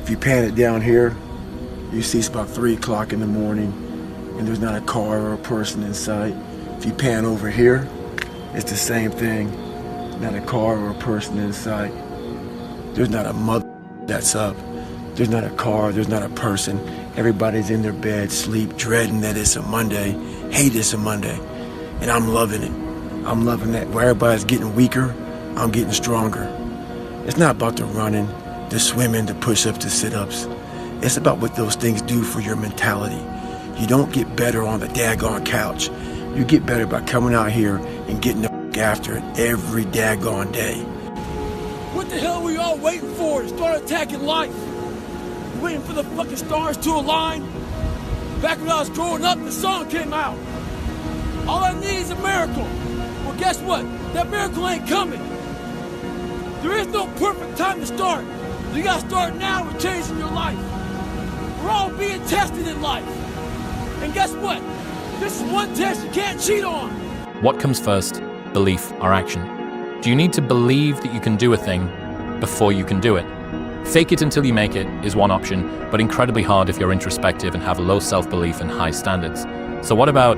If you pan it down here, you see it's about 3 o'clock in the morning and there's not a car or a person in sight. If you pan over here, it's the same thing. Not a car or a person in sight. There's not a mother that's up. There's not a car, there's not a person. Everybody's in their bed, sleep, dreading that it's a Monday, hate it's a Monday. And I'm loving it. I'm loving that. Where everybody's getting weaker, I'm getting stronger. It's not about the running, the swimming, the push-ups, the sit-ups. It's about what those things do for your mentality. You don't get better on the daggone couch. You get better by coming out here and getting the after it every daggone day. What the hell are we all waiting for to start attacking life? Waiting for the fucking stars to align? Back when I was growing up, the song came out. All I need is a miracle. Well, guess what? That miracle ain't coming. There is no perfect time to start. You gotta start now with changing your life. We're all being tested in life. And guess what? This is one test you can't cheat on. What comes first? Belief or action? Do you need to believe that you can do a thing before you can do it? Fake it until you make it is one option, but incredibly hard if you're introspective and have low self-belief and high standards. So what about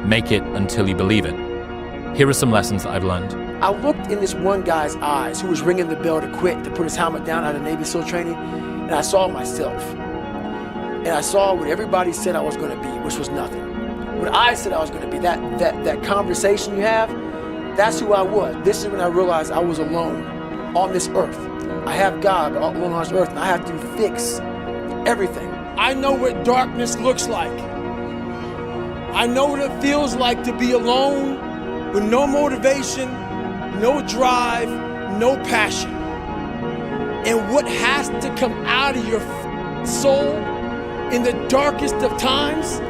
make it until you believe it? Here are some lessons that I've learned. I looked in this one guy's eyes who was ringing the bell to quit, to put his helmet down out of Navy SEAL training, and I saw myself. And I saw what everybody said I was going to be, which was nothing. What I said I was going to be, that conversation you have, that's who I was. This is when I realized I was alone on this earth. I have God alone on this earth, and I have to fix everything. I know what darkness looks like. I know what it feels like to be alone with no motivation, no drive, no passion. And what has to come out of your soul in the darkest of times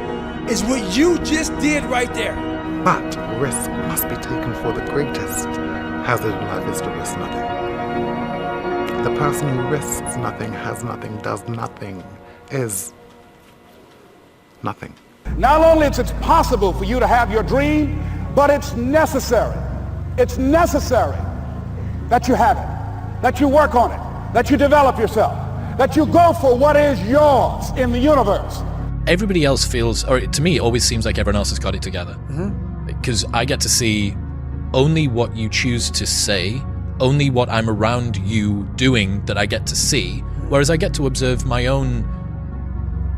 is what you just did right there. But risk must be taken for the greatest. Hazard in life is to risk nothing. The person who risks nothing, has nothing, does nothing, is nothing. Not only is it possible for you to have your dream, but it's necessary. It's necessary that you have it, that you work on it, that you develop yourself, that you go for what is yours in the universe. Everybody else feels, or to me, it always seems like everyone else has got it together. Because I get to see only what you choose to say, only what I'm around you doing that I get to see, whereas I get to observe my own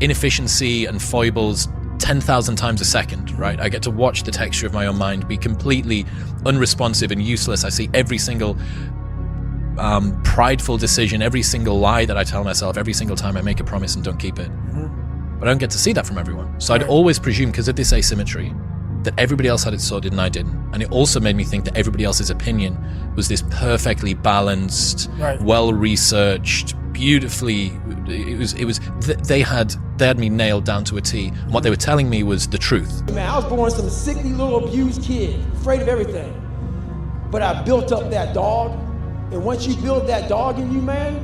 inefficiency and foibles 10,000 times a second, right? I get to watch the texture of my own mind be completely unresponsive and useless. I see every single prideful decision, every single lie that I tell myself, every single time I make a promise and don't keep it. But I don't get to see that from everyone. So I'd always presume, because of this asymmetry, that everybody else had it sorted and I didn't. And it also made me think that everybody else's opinion was this perfectly balanced, well-researched, beautifully, they had me nailed down to a T. And what they were telling me was the truth. Man, I was born some sickly little abused kid, afraid of everything. But I built up that dog. And once you build that dog in you, man,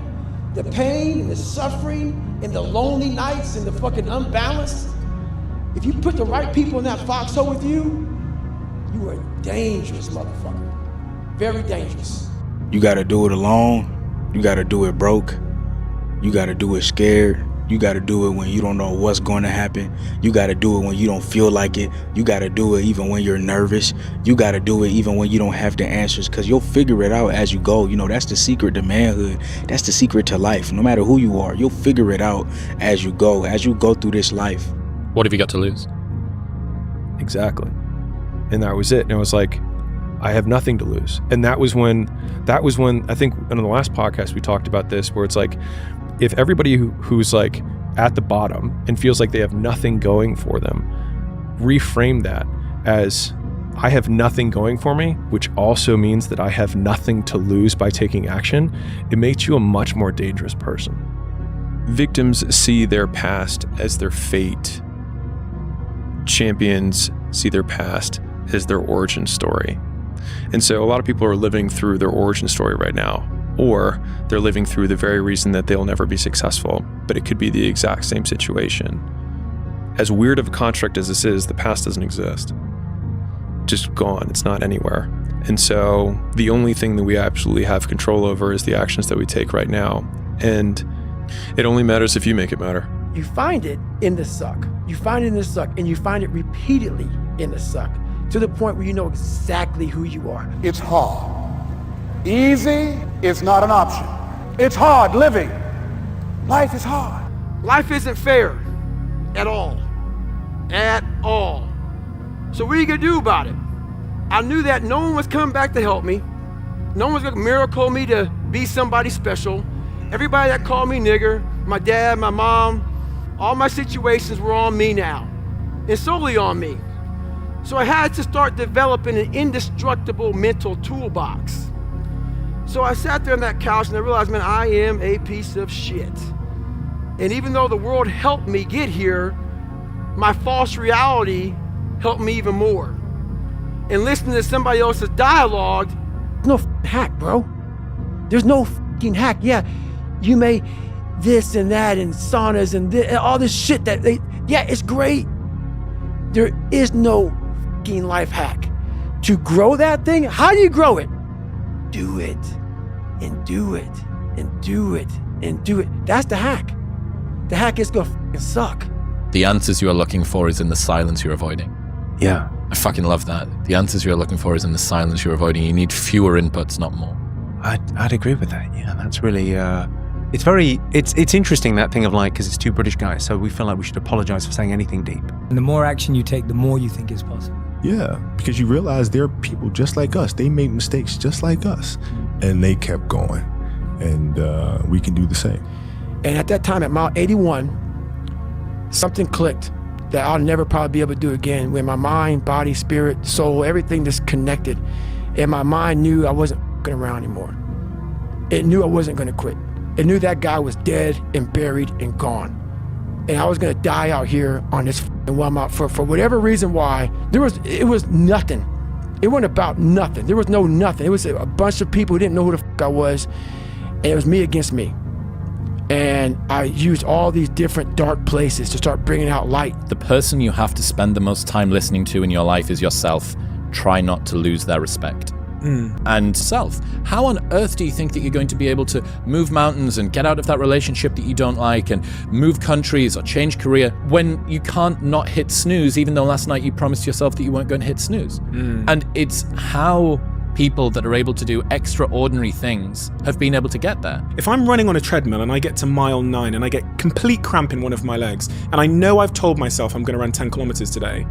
the pain and the suffering and the lonely nights and the fucking unbalance, if you put the right people in that foxhole with you, you are a dangerous motherfucker. Very dangerous. You gotta do it alone. You gotta do it broke. You gotta do it scared. You gotta do it when you don't know what's going to happen. You gotta do it when you don't feel like it. You gotta do it even when you're nervous. You gotta do it even when you don't have the answers, because you'll figure it out as you go. You know, that's the secret to manhood. That's the secret to life. No matter who you are, you'll figure it out as you go through this life. What have you got to lose? Exactly. And that was it. And it was like, I have nothing to lose. And that was when I think in the last podcast we talked about this, where it's like, if everybody who's like at the bottom and feels like they have nothing going for them, reframe that as, I have nothing going for me, which also means that I have nothing to lose by taking action, it makes you a much more dangerous person. Victims see their past as their fate. Champions see their past as their origin story. And so a lot of people are living through their origin story right now, or they're living through the very reason that they'll never be successful, but it could be the exact same situation. As weird of a construct as this is, the past doesn't exist. Just gone, it's not anywhere. And so the only thing that we absolutely have control over is the actions that we take right now. And It only matters if you make it matter. You find it in the suck. You find it in the suck, and you find it repeatedly in the suck, to the point where you know exactly who you are. It's hard. Easy is not an option. It's hard living. Life is hard. Life isn't fair at all. At all. So what are you gonna do about it? I knew that no one was coming back to help me. No one was gonna miracle me to be somebody special. Everybody that called me nigger, my dad, my mom, all my situations were on me now, and solely on me. So I had to start developing an indestructible mental toolbox. So I sat there on that couch and I realized, man, I am a piece of shit. And even though the world helped me get here, my false reality helped me even more. And listening to somebody else's dialogue, No hack, bro. There's no fucking hack. Yeah, you may this and that and saunas and all this shit yeah, it's great. There is no fucking life hack. To grow that thing, how do you grow it? Do it, and do it, and do it, and do it. That's the hack. The hack is gonna fucking suck. The answers you are looking for is in the silence you're avoiding. Yeah. I fucking love that. The answers you're looking for is in the silence you're avoiding. You need fewer inputs, not more. I'd agree with that. Yeah, that's really, it's interesting, that thing of like, because it's two British guys, so we feel like we should apologize for saying anything deep. And the more action you take, the more you think is possible. Yeah, because you realize there are people just like us. They made mistakes just like us, and they kept going. And we can do the same. And at that time, at mile 81, something clicked that I'll never probably be able to do again, when my mind, body, spirit, soul, everything just connected. And my mind knew I wasn't fucking around anymore. It knew I wasn't gonna quit. It knew that guy was dead and buried and gone. And I was gonna die out here on this fucking Walmart for whatever reason why. It was nothing. It wasn't about nothing. There was no nothing. It was a bunch of people who didn't know who the fuck I was, and it was me against me. And I used all these different dark places to start bringing out light. The person you have to spend the most time listening to in your life is yourself. Try not to lose their respect. And self. How on earth do you think that you're going to be able to move mountains and get out of that relationship that you don't like and move countries or change career when you can't not hit snooze, even though last night you promised yourself that you weren't going to hit snooze? And it's how people that are able to do extraordinary things have been able to get there. If I'm running on a treadmill and I get to mile 9 and I get complete cramp in one of my legs, and I know I've told myself I'm going to run 10 kilometers today,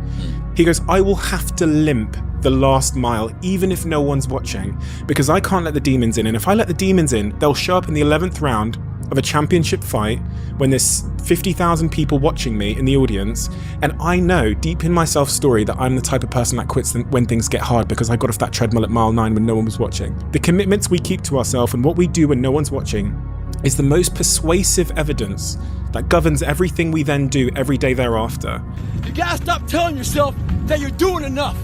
he goes, I will have to limp the last mile, even if no one's watching, because I can't let the demons in. And if I let the demons in, they'll show up in the 11th round of a championship fight when there's 50,000 people watching me in the audience, and I know deep in my self-story that I'm the type of person that quits when things get hard, because I got off that treadmill at mile 9 when no one was watching. The commitments we keep to ourselves and what we do when no one's watching is the most persuasive evidence that governs everything we then do every day thereafter. You gotta stop telling yourself that you're doing enough.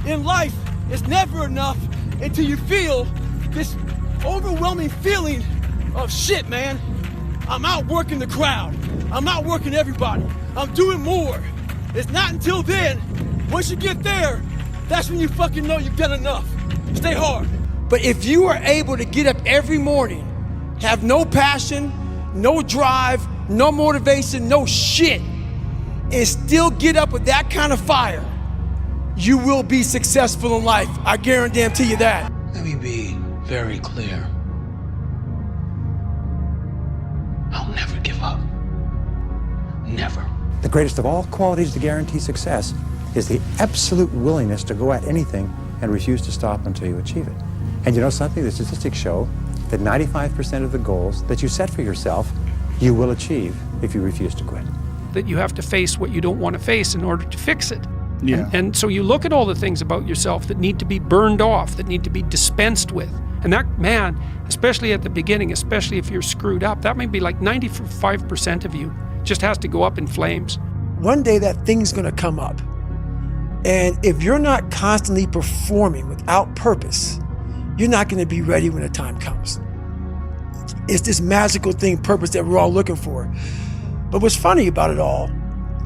In life, it's never enough until you feel this overwhelming feeling of shit, man. I'm outworking the crowd. I'm outworking everybody. I'm doing more. It's not until then, once you get there, that's when you fucking know you've done enough. Stay hard. But if you are able to get up every morning, have no passion, no drive, no motivation, no shit, and still get up with that kind of fire, you will be successful in life. I guarantee you that. Let me be very clear. I'll never give up. Never. The greatest of all qualities to guarantee success is the absolute willingness to go at anything and refuse to stop until you achieve it. And you know something? The statistics show that 95% of the goals that you set for yourself, you will achieve if you refuse to quit. That you have to face what you don't want to face in order to fix it. Yeah. And so you look at all the things about yourself that need to be burned off, that need to be dispensed with. And that, man, especially at the beginning, especially if you're screwed up, that may be like 95% of you just has to go up in flames. One day that thing's gonna come up. And if you're not constantly performing without purpose, you're not gonna be ready when the time comes. It's this magical thing, purpose, that we're all looking for. But what's funny about it all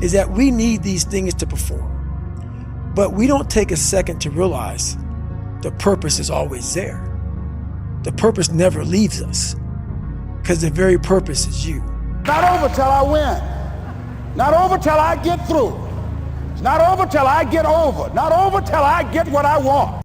is that we need these things to perform. But we don't take a second to realize the purpose is always there. The purpose never leaves us. Because the very purpose is you. Not over till I win. Not over till I get through. It's not over till I get over. Not over till I get what I want.